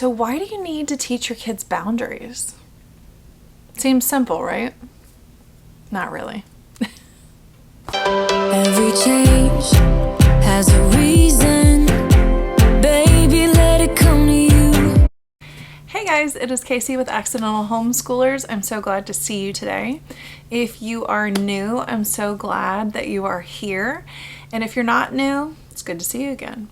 So why do you need to teach your kids boundaries? Seems simple, right? Not really. Every change has a reason. Baby, let it come to you. Hey guys, it is Casey with Accidental Homeschoolers. I'm so glad to see you today. If you are new, I'm so glad that you are here. And if you're not new, it's good to see you again.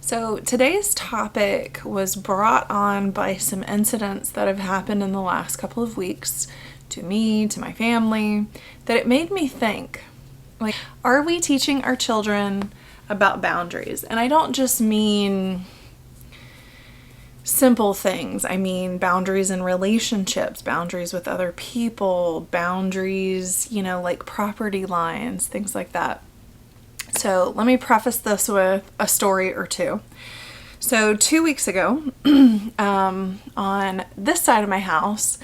So today's topic was brought on by some incidents that have happened in the last couple of weeks to me, to my family, that it made me think, like, are we teaching our children about boundaries? And I don't just mean simple things. I mean boundaries in relationships, boundaries with other people, boundaries, like property lines, things like that. So let me preface this with a story or two. So 2 weeks ago, on this side of my house,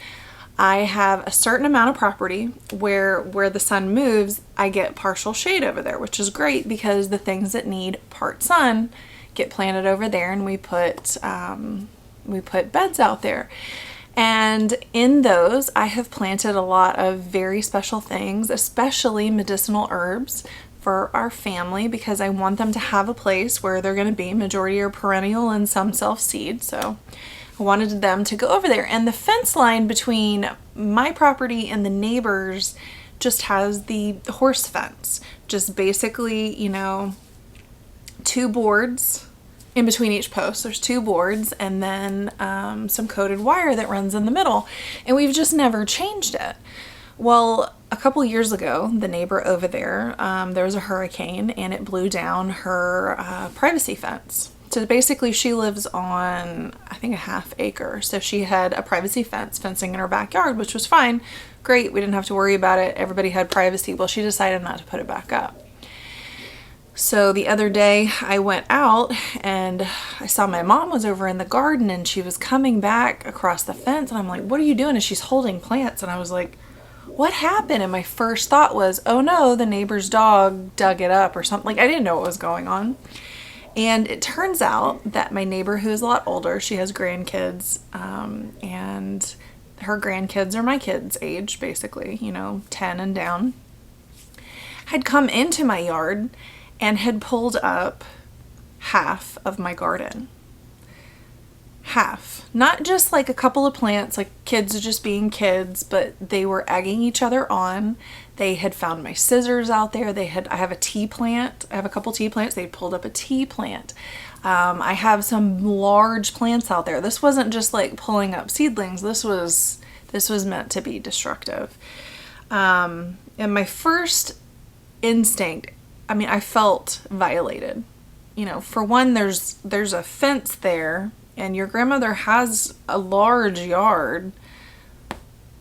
I have a certain amount of property where the sun moves, I get partial shade over there, which is great because the things that need part sun get planted over there, and we put beds out there. And in those, I have planted a lot of very special things, especially medicinal herbs for our family, because I want them to have a place where they're going to be. Majority are perennial and some self-seed. So I wanted them to go over there. And the fence line between my property and the neighbors just has the horse fence. Just basically, two boards in between each post. There's two boards and then some coated wire that runs in the middle. And we've just never changed it. Well, a couple years ago, the neighbor over there, there was a hurricane and it blew down her privacy fence. So basically she lives on, I think, a half acre. So she had a privacy fencing in her backyard, which was fine. Great. We didn't have to worry about it. Everybody had privacy. Well, she decided not to put it back up. So the other day I went out and I saw my mom was over in the garden and she was coming back across the fence. And I'm like, what are you doing? And she's holding plants. And I was like, what happened? And my first thought was, oh no, the neighbor's dog dug it up or something. Like, I didn't know what was going on. And it turns out that my neighbor, who is a lot older, she has grandkids, and her grandkids are my kids' age, basically, 10 and down, had come into my yard and had pulled up half of my garden. Half. Not just like a couple of plants, like kids just being kids, but they were egging each other on. They had found my scissors out there. I have a tea plant. I have a couple tea plants. They pulled up a tea plant. I have some large plants out there. This wasn't just like pulling up seedlings. This was meant to be destructive. And my first instinct, I felt violated. For one, there's a fence there. And your grandmother has a large yard,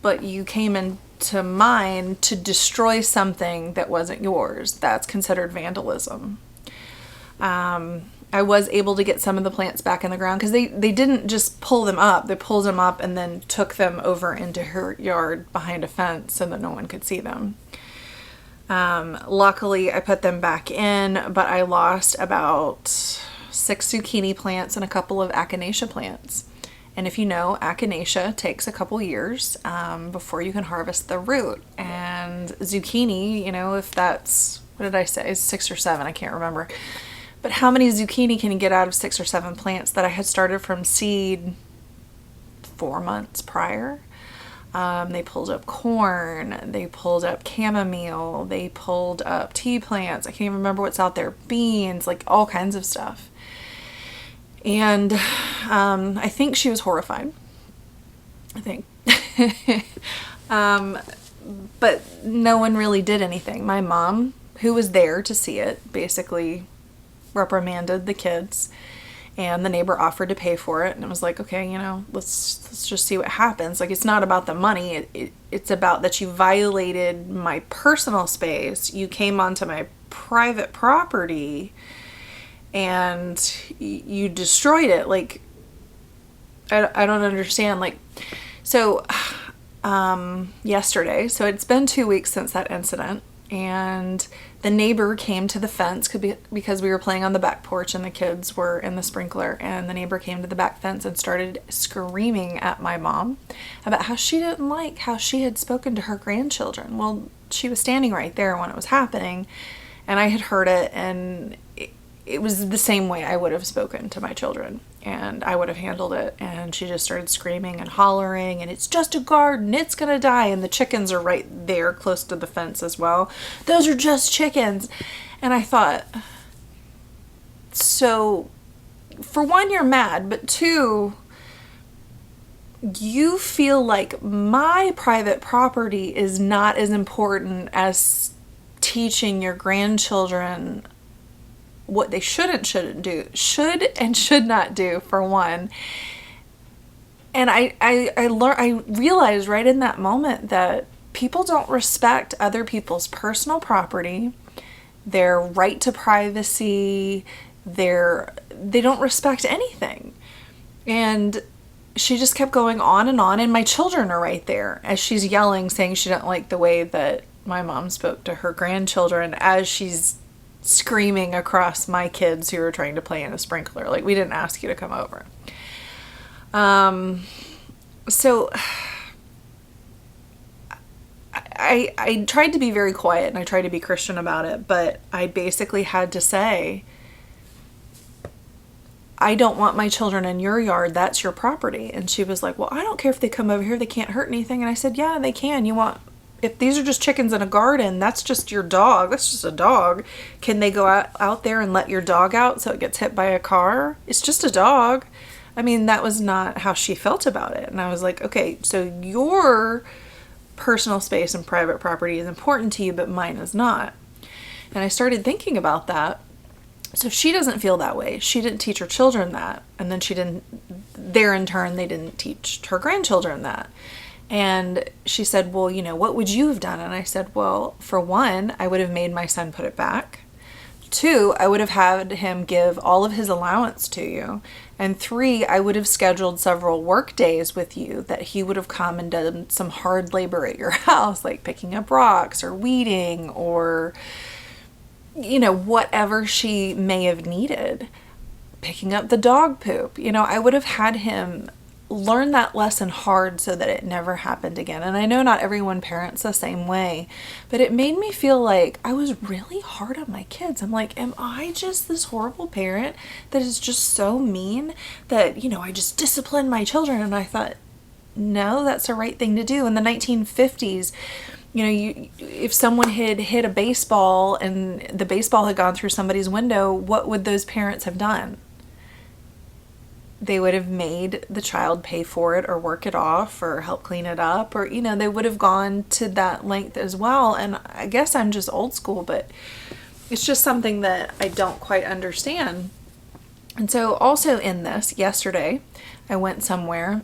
but you came into mine to destroy something that wasn't yours. That's considered vandalism. I was able to get some of the plants back in the ground because they didn't just pull them up. They pulled them up and then took them over into her yard behind a fence so that no one could see them. Luckily, I put them back in, but I lost about 6 zucchini plants and a couple of echinacea plants. And if you know, echinacea takes a couple years before you can harvest the root. And zucchini, if that's, what did I say, 6 or 7, I can't remember. But how many zucchini can you get out of 6 or 7 plants that I had started from seed 4 months prior? They pulled up corn, they pulled up chamomile, they pulled up tea plants, I can't even remember what's out there, beans, like all kinds of stuff. And I think she was horrified. I think. But no one really did anything. My mom, who was there to see it, basically reprimanded the kids. And the neighbor offered to pay for it. And it was like, okay, let's just see what happens. Like, it's not about the money. It's about that you violated my personal space. You came onto my private property and you destroyed it. Like, I don't understand. Like, so yesterday, so it's been 2 weeks since that incident. And the neighbor came to the fence because we were playing on the back porch and the kids were in the sprinkler, and the neighbor came to the back fence and started screaming at my mom about how she didn't like how she had spoken to her grandchildren. Well, she was standing right there when it was happening, and I had heard it, and it was the same way I would have spoken to my children, and I would have handled it. And she just started screaming and hollering, and it's just a garden, it's gonna die. And the chickens are right there close to the fence as well. Those are just chickens. And I thought, so for one, you're mad, but two, you feel like my private property is not as important as teaching your grandchildren what they should and should not do, for one. And I realized right in that moment that people don't respect other people's personal property, their right to privacy, they don't respect anything. And she just kept going on, and my children are right there as she's yelling, saying she didn't like the way that my mom spoke to her grandchildren, as she's screaming across my kids who were trying to play in a sprinkler. Like, we didn't ask you to come over. So I tried to be very quiet, and I tried to be Christian about it, but I basically had to say, I don't want my children in your yard. That's your property. And she was like, well, I don't care if they come over here. They can't hurt anything. And I said, yeah, they can. If these are just chickens in a garden, that's just your dog. That's just a dog. Can they go out there and let your dog out so it gets hit by a car? It's just a dog. I mean, that was not how she felt about it. And I was like, okay, so your personal space and private property is important to you, but mine is not. And I started thinking about that. So she doesn't feel that way. She didn't teach her children that. And then in turn, they didn't teach her grandchildren that. And she said, well, what would you have done? And I said, well, for one, I would have made my son put it back. 2, I would have had him give all of his allowance to you. And 3, I would have scheduled several work days with you that he would have come and done some hard labor at your house, like picking up rocks or weeding or, whatever she may have needed, picking up the dog poop. I would have had him learn that lesson hard so that it never happened again. And I know not everyone parents the same way, but it made me feel like I was really hard on my kids. I'm like, am I just this horrible parent that is just so mean that, I just discipline my children? And I thought, no, that's the right thing to do. In the 1950s, if someone had hit a baseball and the baseball had gone through somebody's window, what would those parents have done? They would have made the child pay for it or work it off or help clean it up, or, they would have gone to that length as well. And I guess I'm just old school, but it's just something that I don't quite understand. And so also in this, yesterday, I went somewhere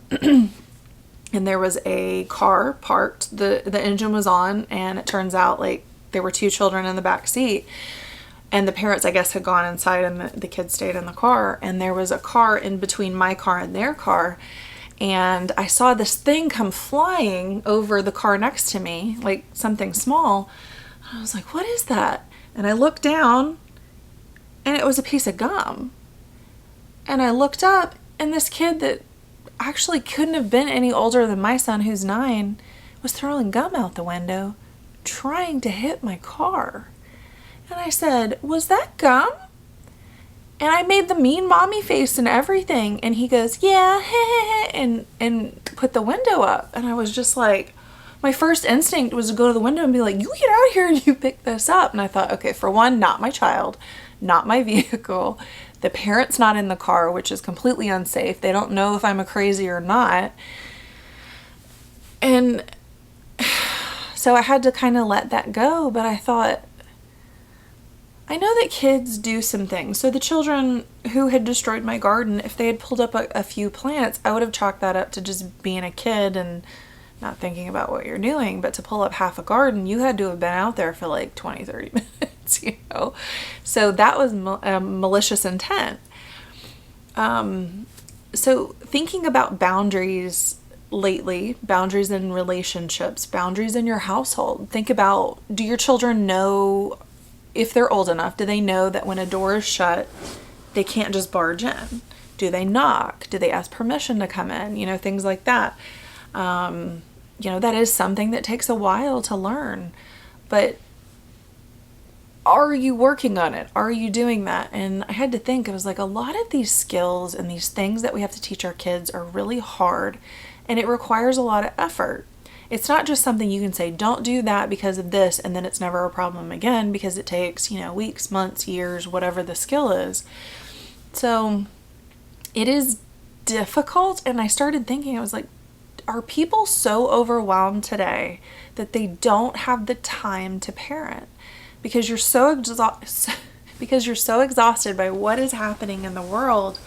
and there was a car parked, the engine was on, and it turns out like there were 2 children in the back seat. And the parents, I guess, had gone inside and the kids stayed in the car. And there was a car in between my car and their car. And I saw this thing come flying over the car next to me, like something small. I was like, what is that? And I looked down and it was a piece of gum. And I looked up, and this kid that actually couldn't have been any older than my son, who's 9, was throwing gum out the window, trying to hit my car. And I said, was that gum? And I made the mean mommy face and everything. And he goes, yeah, and put the window up. And I was just like, my first instinct was to go to the window and be like, you get out of here and you pick this up. And I thought, okay, for one, not my child, not my vehicle. The parent's not in the car, which is completely unsafe. They don't know if I'm a crazy or not. And so I had to kind of let that go. But I thought, I know that kids do some things. So the children who had destroyed my garden, if they had pulled up a few plants, I would have chalked that up to just being a kid and not thinking about what you're doing. But to pull up half a garden, you had to have been out there for like 20, 30 minutes, So that was malicious intent. So thinking about boundaries lately, boundaries in relationships, boundaries in your household. Think about, do your children know if they're old enough, do they know that when a door is shut, they can't just barge in? Do they knock? Do they ask permission to come in? You know, things like that. You know, that is something that takes a while to learn, but are you working on it? Are you doing that? And I had to think, I was like, a lot of these skills and these things that we have to teach our kids are really hard, and it requires a lot of effort. It's not just something you can say, don't do that because of this, and then it's never a problem again, because it takes, you know, weeks, months, years, whatever the skill is. So it is difficult. And I started thinking, I was like, are people so overwhelmed today that they don't have the time to parent? Because you're so exhausted by what is happening in the world.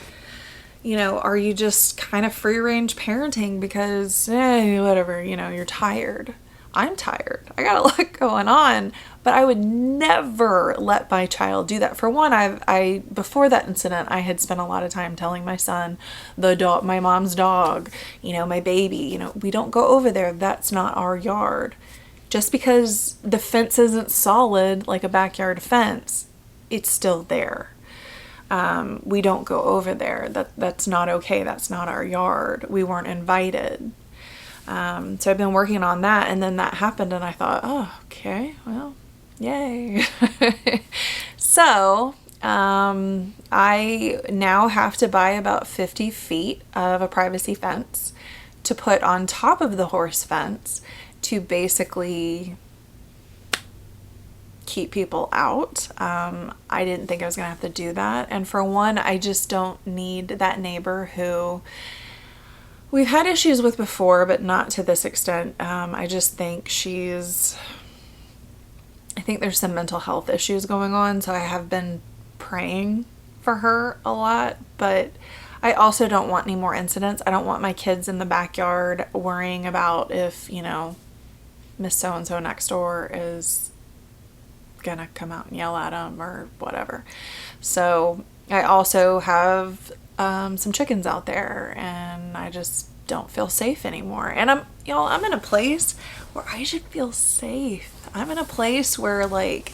You know, are you just kind of free range parenting because whatever, you know, you're tired? I'm tired. I got a lot going on, but I would never let my child do that. For one, I before that incident, I had spent a lot of time telling my son, the dog, my mom's dog, you know, my baby, you know, we don't go over there. That's not our yard. Just because the fence isn't solid, like a backyard fence, it's still there. We don't go over there. That's not okay. That's not our yard. We weren't invited. So I've been working on that, and then that happened, and I thought, oh, okay, well, yay. So I now have to buy about 50 feet of a privacy fence to put on top of the horse fence to basically keep people out. I didn't think I was going to have to do that. And for one, I just don't need that neighbor who we've had issues with before, but not to this extent. I just think I think there's some mental health issues going on. So I have been praying for her a lot, but I also don't want any more incidents. I don't want my kids in the backyard worrying about if, you know, Miss So-and-so next door is gonna come out and yell at them or whatever. So I also have some chickens out there, and I just don't feel safe anymore. And I'm in a place where I should feel safe. I'm in a place where, like,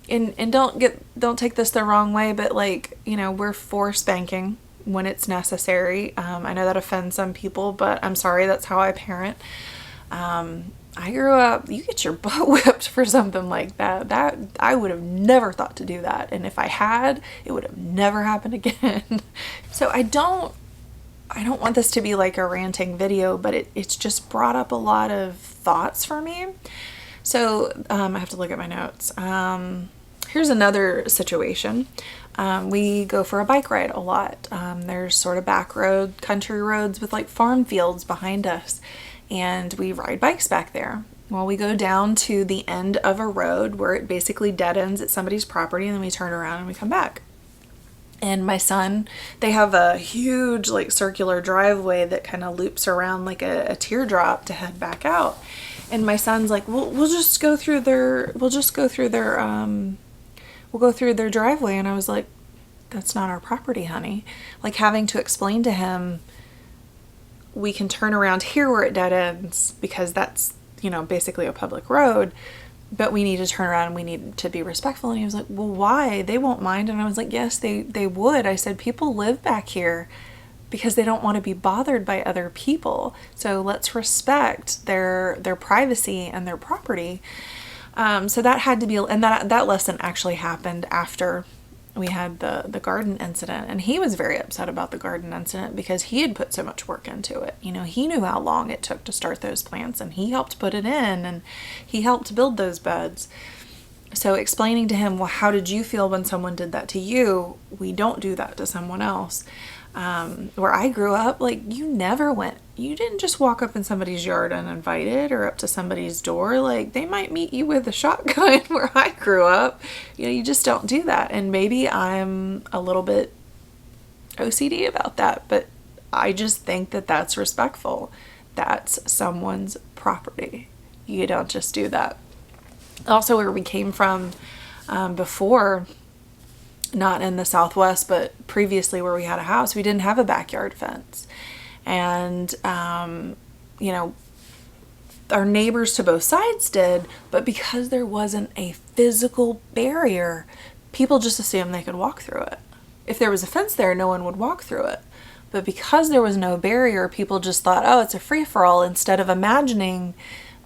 and don't take this the wrong way, but, like, you know, we're for spanking when it's necessary. I know that offends some people, but I'm sorry, that's how I parent. I grew up, you get your butt whipped for something like that. That I would have never thought to do that. And if I had, it would have never happened again. So I don't want this to be like a ranting video, but it's just brought up a lot of thoughts for me. So I have to look at my notes. Here's another situation. We go for a bike ride a lot. There's sort of back road, country roads with like farm fields behind us. And we ride bikes back there. Well, we go down to the end of a road where it basically dead ends at somebody's property, and then we turn around and we come back. And my son, they have a huge like circular driveway that kind of loops around like a teardrop to head back out. And my son's like, we'll go through their driveway. And I was like, that's not our property, honey. Like, having to explain to him, we can turn around here where it dead ends because that's, you know, basically a public road, but we need to turn around and we need to be respectful. And he was like, well, why? They won't mind. And I was like, yes, they would. I said, people live back here because they don't want to be bothered by other people. So let's respect their privacy and their property. So that had to be, and that lesson actually happened after we had the garden incident. And he was very upset about the garden incident because he had put so much work into it. You know, he knew how long it took to start those plants, and he helped put it in, and he helped build those beds. So explaining to him, well, how did you feel when someone did that to you? We don't do that to someone else. Where I grew up, like, you didn't just walk up in somebody's yard uninvited or up to somebody's door. Like, they might meet you with a shotgun where I grew up. You know, you just don't do that. And maybe I'm a little bit OCD about that, but I just think that that's respectful. That's someone's property. You don't just do that. Also, where we came from before, not in the Southwest, but previously where we had a house, we didn't have a backyard fence. And, you know, our neighbors to both sides did, but because there wasn't a physical barrier, people just assumed they could walk through it. If there was a fence there, no one would walk through it. But because there was no barrier, people just thought, oh, it's a free-for-all, instead of imagining,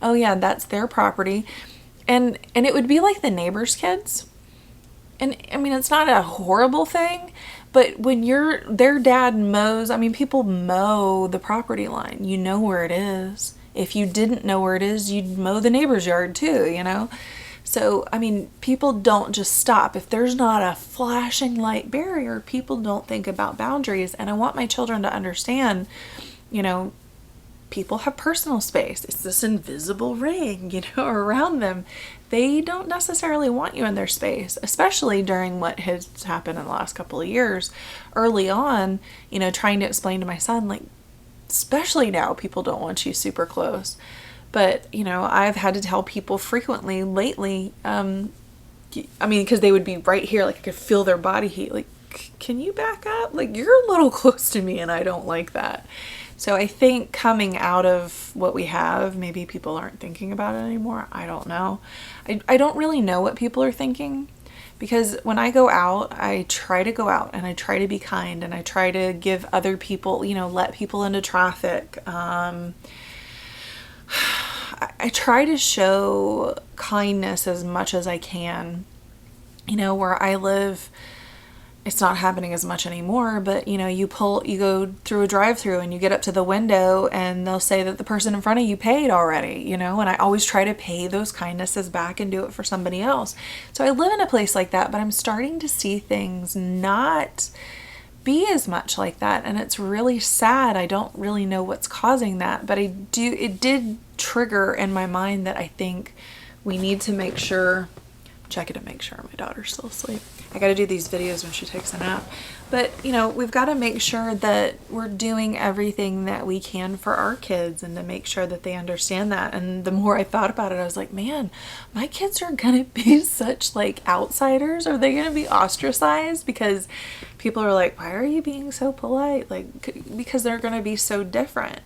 oh yeah, that's their property. And it would be like the neighbors' kids. And I mean, it's not a horrible thing, but when their dad mows, I mean, people mow the property line. You know where it is. If you didn't know where it is, you'd mow the neighbor's yard too, you know? So, I mean, people don't just stop. If there's not a flashing light barrier, people don't think about boundaries. And I want my children to understand, you know, people have personal space. It's this invisible ring, you know, around them. They don't necessarily want you in their space, especially during what has happened in the last couple of years. Early on, you know, trying to explain to my son, like, especially now, people don't want you super close. But, you know, I've had to tell people frequently lately, I mean, because they would be right here, like I could feel their body heat, like, can you back up? Like, you're a little close to me and I don't like that. So I think coming out of what we have, maybe people aren't thinking about it anymore. I don't know. I don't really know what people are thinking, because when I go out, I try to go out and I try to be kind and I try to give other people, you know, let people into traffic. I try to show kindness as much as I can. You know, where I live, it's not happening as much anymore, but you know, you go through a drive-through and you get up to the window and they'll say that the person in front of you paid already, you know, and I always try to pay those kindnesses back and do it for somebody else. So I live in a place like that, but I'm starting to see things not be as much like that, and it's really sad. I don't really know what's causing that, but it did trigger in my mind that I think we need to make sure, check it to make sure my daughter's still asleep. I got to do these videos when she takes a nap. But, you know, we've got to make sure that we're doing everything that we can for our kids and to make sure that they understand that. And the more I thought about it, I was like, man, my kids are going to be such like outsiders. Are they going to be ostracized? Because people are like, why are you being so polite? Like, because they're going to be so different.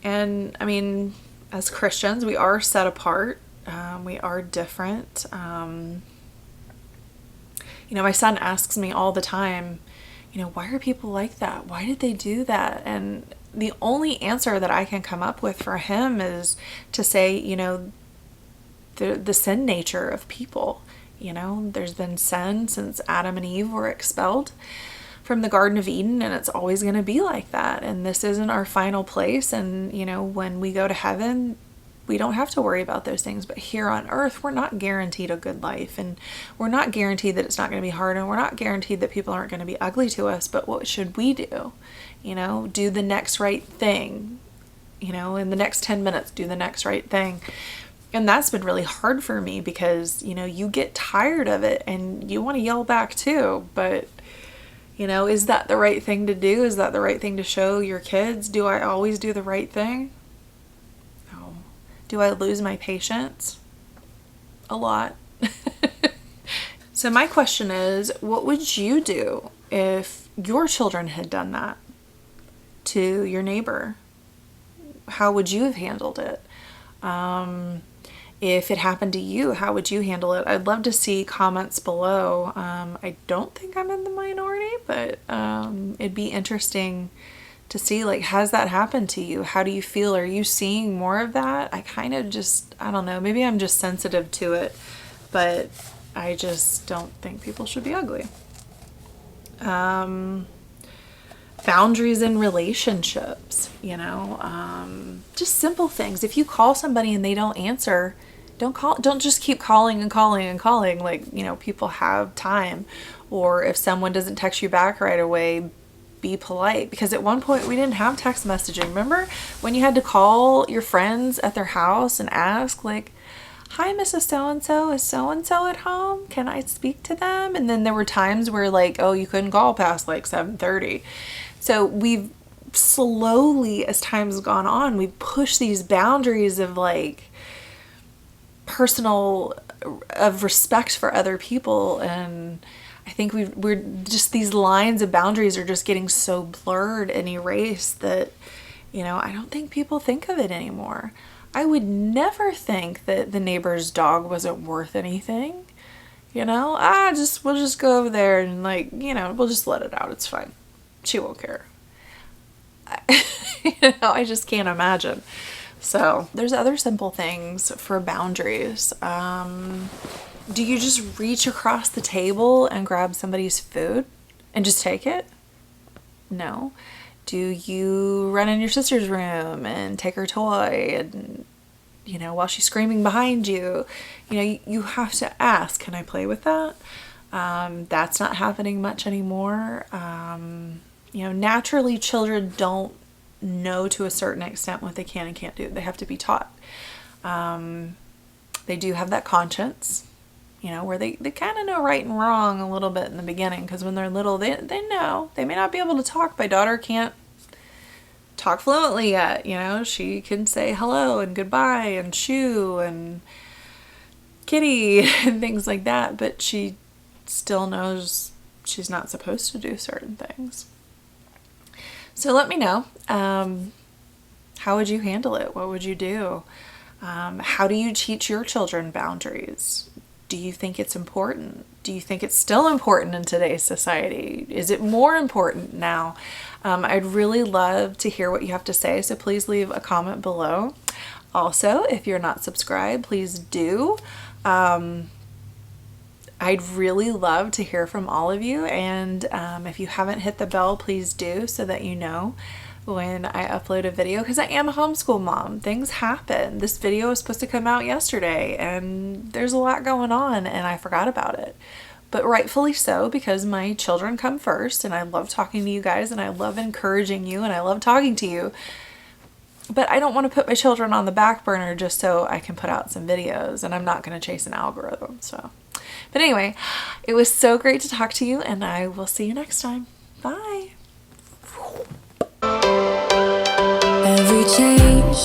And I mean, as Christians, we are set apart. We are different. You know, my son asks me all the time, you know, why are people like that? Why did they do that? And the only answer that I can come up with for him is to say, you know, the sin nature of people. You know, there's been sin since Adam and Eve were expelled from the Garden of Eden, and it's always going to be like that. And this isn't our final place. And, you know, when we go to heaven, we don't have to worry about those things. But here on earth, we're not guaranteed a good life, and we're not guaranteed that it's not going to be hard, and we're not guaranteed that people aren't going to be ugly to us. But what should we do? You know, do the next right thing. You know, in the next 10 minutes, do the next right thing. And that's been really hard for me because, you know, you get tired of it and you want to yell back too. But, you know, is that the right thing to do? Is that the right thing to show your kids? Do I always do the right thing? Do I lose my patience? A lot. So my question is, what would you do if your children had done that to your neighbor? How would you have handled it? If it happened to you, how would you handle it? I'd love to see comments below. I don't think I'm in the minority, but it'd be interesting to see, like, has that happened to you? How do you feel? Are you seeing more of that? I kind of just, I don't know, maybe I'm just sensitive to it, but I just don't think people should be ugly. Boundaries in relationships, you know, just simple things. If you call somebody and they don't answer, don't just keep calling and calling and calling. Like, you know, people have time. Or if someone doesn't text you back right away, be polite. Because at one point we didn't have text messaging. Remember when you had to call your friends at their house and ask, like, hi, Mrs. So-and-so, is so-and-so at home? Can I speak to them? And then there were times where, like, oh, you couldn't call past like 7:30. So we've slowly, as time's gone on, we've pushed these boundaries of like of respect for other people. And I think we're just, these lines of boundaries are just getting so blurred and erased that, you know, I don't think people think of it anymore. I would never think that the neighbor's dog wasn't worth anything. You know, we'll just go over there and like, we'll just let it out. It's fine. She won't care. I just can't imagine. So there's other simple things for boundaries. Do you just reach across the table and grab somebody's food and just take it? No. Do you run in your sister's room and take her toy and, while she's screaming behind you, you have to ask, can I play with that? That's not happening much anymore. Naturally children don't know to a certain extent what they can and can't do. They have to be taught. They do have that conscience, where they kind of know right and wrong a little bit in the beginning, because when they're little, they know. They may not be able to talk. My daughter can't talk fluently yet, She can say hello and goodbye and shoo and kitty and things like that, but she still knows she's not supposed to do certain things. So let me know. How would you handle it? What would you do? How do you teach your children boundaries? Do you think it's important? Do you think it's still important in today's society? Is it more important now? I'd really love to hear what you have to say, so please leave a comment below. Also, if you're not subscribed, please do. I'd really love to hear from all of you, and if you haven't hit the bell, please do, so that you know when I upload a video, because I am a homeschool mom. Things happen. This video was supposed to come out yesterday, and there's a lot going on, and I forgot about it. But rightfully so, because my children come first, and I love talking to you guys, and I love encouraging you, and I love talking to you. But I don't want to put my children on the back burner just so I can put out some videos, and I'm not going to chase an algorithm. But anyway, it was so great to talk to you, and I will see you next time. Bye. Every change